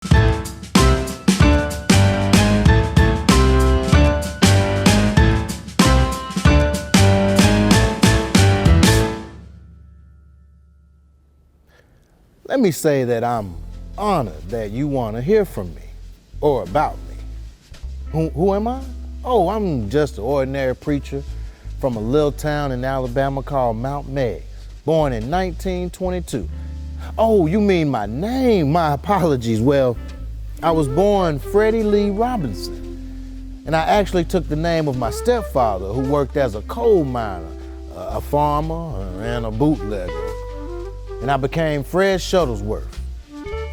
Let me say that I'm honored that you want to hear from me or about me. Who am I? Oh, I'm just an ordinary preacher from a little town in Alabama called Mount Meigs, born in 1922. Oh, you mean my name? My apologies. Well, I was born Freddie Lee Robinson, and I actually took the name of my stepfather, who worked as a coal miner, a farmer, and a bootlegger. And I became Fred Shuttlesworth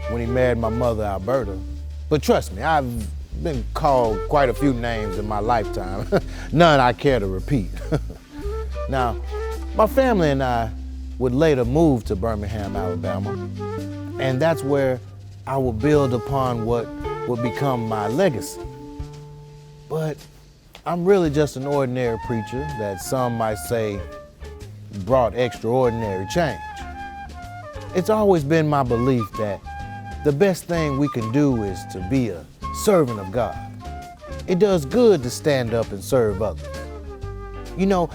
when he married my mother, Alberta. But trust me, I've been called quite a few names in my lifetime, none I care to repeat. Now, my family and I would later move to Birmingham, Alabama, and that's where I would build upon what would become my legacy. But I'm really just an ordinary preacher that some might say brought extraordinary change. It's always been my belief that the best thing we can do is to be a servant of God. It does good to stand up and serve others. You know,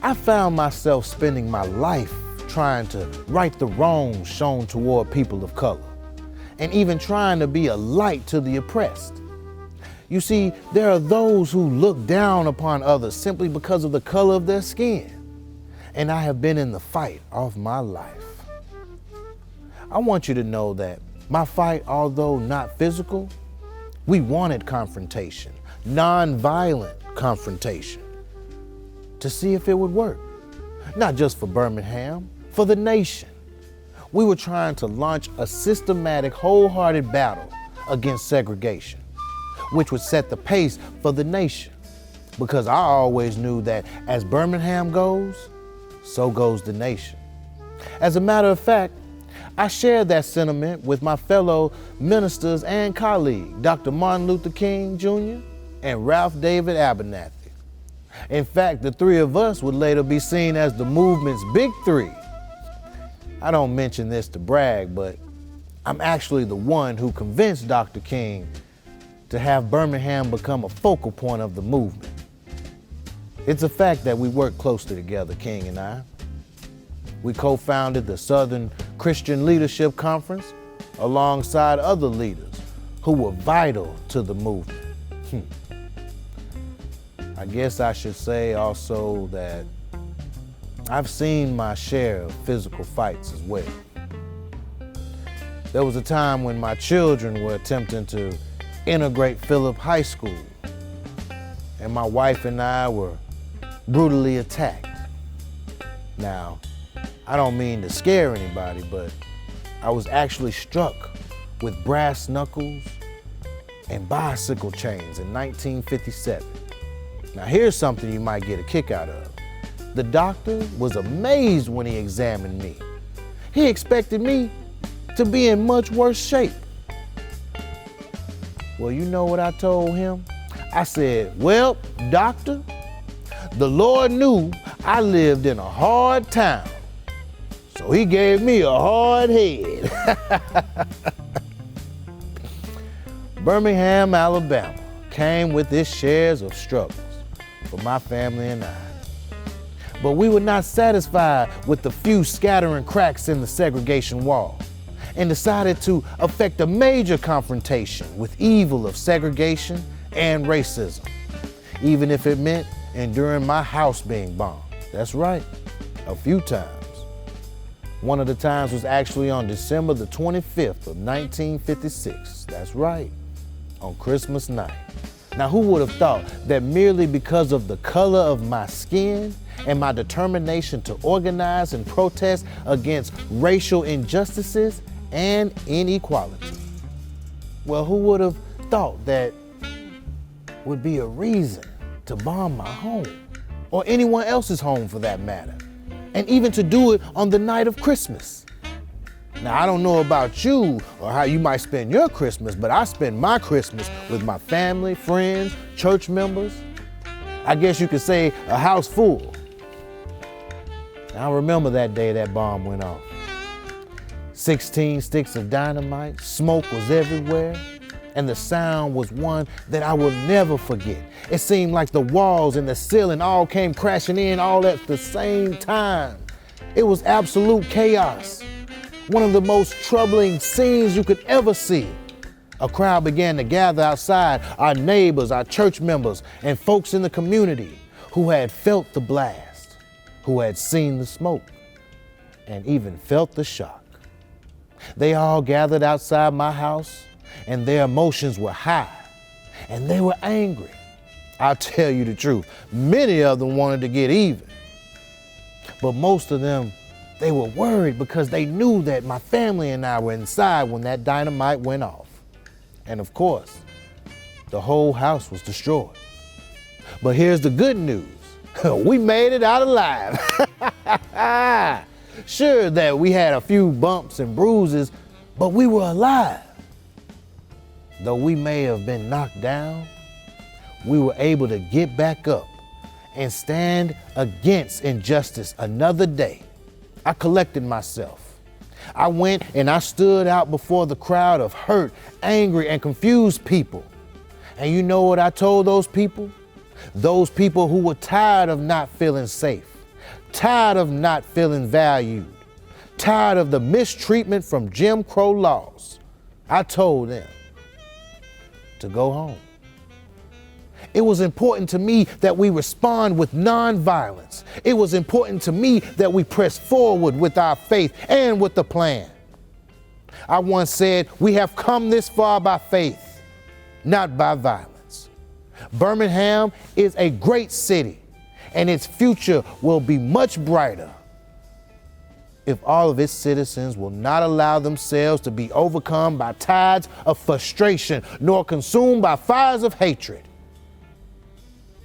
I found myself spending my life trying to right the wrongs shown toward people of color, and even trying to be a light to the oppressed. You see, there are those who look down upon others simply because of the color of their skin, and I have been in the fight of my life. I want you to know that my fight, although not physical, we wanted confrontation, non-violent confrontation, to see if it would work. Not just for Birmingham, for the nation. We were trying to launch a systematic, wholehearted battle against segregation, which would set the pace for the nation. Because I always knew that as Birmingham goes, so goes the nation. As a matter of fact, I shared that sentiment with my fellow ministers and colleague, Dr. Martin Luther King Jr. and Ralph David Abernathy. In fact, the three of us would later be seen as the movement's big three. I don't mention this to brag, but I'm actually the one who convinced Dr. King to have Birmingham become a focal point of the movement. It's a fact that we work closely together, King and I. We co-founded the Southern Christian Leadership Conference alongside other leaders who were vital to the movement. I guess I should say also that I've seen my share of physical fights as well. There was a time when my children were attempting to integrate Phillip High School, and my wife and I were brutally attacked. Now, I don't mean to scare anybody, but I was actually struck with brass knuckles and bicycle chains in 1957. Now here's something you might get a kick out of. The doctor was amazed when he examined me. He expected me to be in much worse shape. Well, you know what I told him? I said, well, doctor, the Lord knew I lived in a hard town, so he gave me a hard head. Birmingham, Alabama came with its shares of struggles for my family and I. But we were not satisfied with the few scattering cracks in the segregation wall and decided to effect a major confrontation with evil of segregation and racism, even if it meant enduring my house being bombed. That's right, a few times. One of the times was actually on December the 25th of 1956. That's right, on Christmas night. Now, who would have thought that merely because of the color of my skin and my determination to organize and protest against racial injustices and inequality, well, who would have thought that would be a reason to bomb my home, or anyone else's home for that matter, and even to do it on the night of Christmas? Now, I don't know about you or how you might spend your Christmas, but I spend my Christmas with my family, friends, church members. I guess you could say a house full. I remember that day that bomb went off. 16 sticks of dynamite, smoke was everywhere, and the sound was one that I will never forget. It seemed like the walls and the ceiling all came crashing in all at the same time. It was absolute chaos. One of the most troubling scenes you could ever see. A crowd began to gather outside, our neighbors, our church members, and folks in the community who had felt the blast, who had seen the smoke, and even felt the shock. They all gathered outside my house, and their emotions were high, and they were angry. I'll tell you the truth, many of them wanted to get even, but most of them, they were worried because they knew that my family and I were inside when that dynamite went off. And of course, the whole house was destroyed. But here's the good news. We made it out alive. Sure that we had a few bumps and bruises, but we were alive. Though we may have been knocked down, we were able to get back up and stand against injustice another day. I collected myself. I went and I stood out before the crowd of hurt, angry, and confused people. And you know what I told those people? Those people who were tired of not feeling safe, tired of not feeling valued, tired of the mistreatment from Jim Crow laws. I told them to go home. It was important to me that we respond with nonviolence. It was important to me that we press forward with our faith and with the plan. I once said, we have come this far by faith, not by violence. Birmingham is a great city, and its future will be much brighter if all of its citizens will not allow themselves to be overcome by tides of frustration, nor consumed by fires of hatred.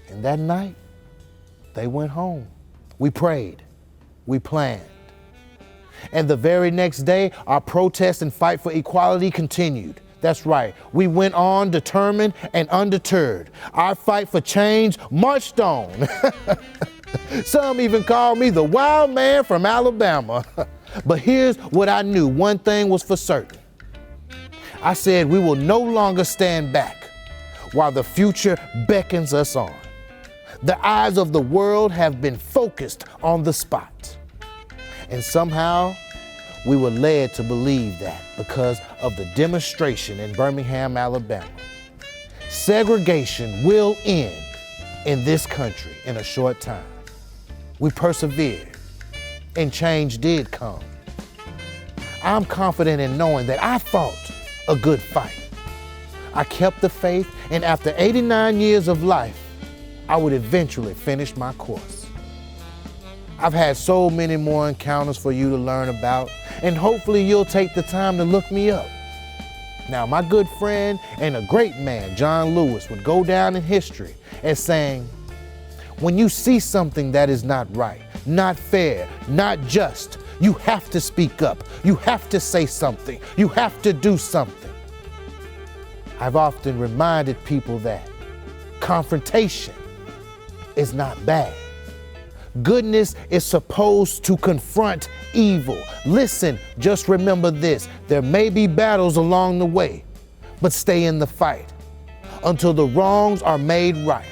And that night, they went home. We prayed. We planned. And the very next day, our protest and fight for equality continued. That's right. We went on determined and undeterred. Our fight for change marched on. Some even called me the wild man from Alabama. But here's what I knew. One thing was for certain. I said we will no longer stand back while the future beckons us on. The eyes of the world have been focused on the spot. And somehow we were led to believe that because of the demonstration in Birmingham, Alabama. Segregation will end in this country in a short time. We persevered, and change did come. I'm confident in knowing that I fought a good fight. I kept the faith, and after 89 years of life, I would eventually finish my course. I've had so many more encounters for you to learn about, and hopefully you'll take the time to look me up. Now, my good friend and a great man, John Lewis, would go down in history as saying, when you see something that is not right, not fair, not just, you have to speak up. You have to say something. You have to do something. I've often reminded people that confrontation is not bad. Goodness is supposed to confront evil. Listen, just remember this. There may be battles along the way, but stay in the fight until the wrongs are made right.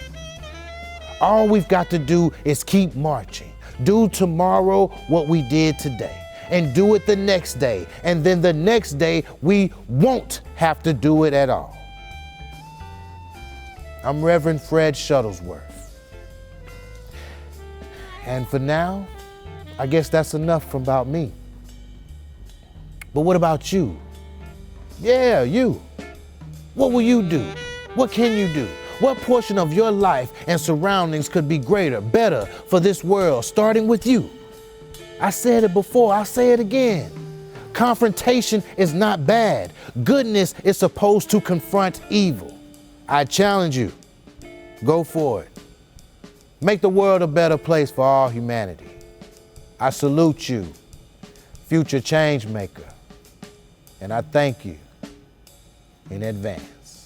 All we've got to do is keep marching. Do tomorrow what we did today, and do it the next day. And then the next day, we won't have to do it at all. I'm Reverend Fred Shuttlesworth. And for now, I guess that's enough about me. But what about you? Yeah, you. What will you do? What can you do? What portion of your life and surroundings could be greater, better for this world, starting with you? I said it before, I'll say it again. Confrontation is not bad. Goodness is supposed to confront evil. I challenge you, go for it. Make the world a better place for all humanity. I salute you, future change maker, and I thank you in advance.